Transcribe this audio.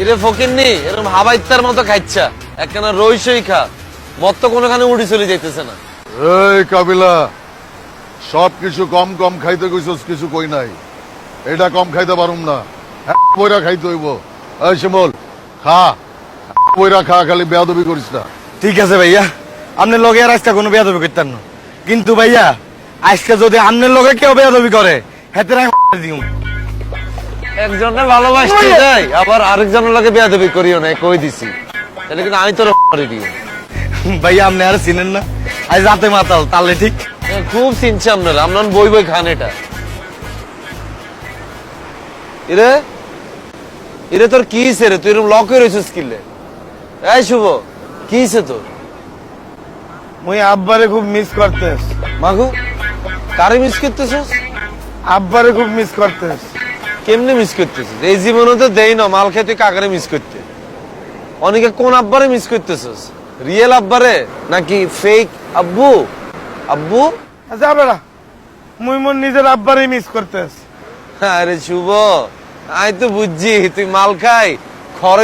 ইরে ফকিন্নি এরকম হাবাইত্তার মতো খাইচ্ছা একখানা রইসই খা মত তো কোনোখানে উড়ি চলে যাইতেছে না। এই কাবিলা, সবকিছু কম কম খাইতে কইছস, কিছু কই নাই। এটা কম খাইতে পারুম না, বইরা খাইতে হইব। এই শিমুল, খা বইরা খা, খালি বেয়াদবি করিস না। ঠিক আছে ভাইয়া, আপনার লগে আর আজকে কোনো বেয়াদবি করতেন না, কিন্তু ভাইয়া আজকে যদি আপনার লগে কেউ বেয়াদবি করে হেতে দিও। একজনে ভালোবাসতে যাই আবার আরেকজনের লাগে বেয়াদবি করিও না, কই দিছি। তাহলে কিন্তু আমি তোর মারি দিও। ভাইয়া আপনি আর চিনেন না, আজ রাতে মাতাল তাহলে ঠিক। খুব চিনছে আপনারা, আপনার বই বই খান এটা। ইরে ইরে তোর কি হইছে রে? তুই এরকম লক হয়ে রয়েছিস কিলে? এই শুভ, কি হইছে তোর? মুই আব্বারে খুব মিস করতেস। মাগু, কারে মিস করতেছিস? আব্বারে খুব মিস করতেস। কেমনে মিস করতেছিস? এই জীবনে তো দেই না মাল খেয়ে তুই কাকারে মিস করতে। অনেকে কোন আব্বারে মিস করতেছিস? রিয়েল আব্বারে নাকি ফেক আব্বু? আব্বু যাবে না, মুই মোর নিজের আব্বারে মিস করতেস। আরে শুভ, আমি তো বুঝছি তুই মাল খাই খরচ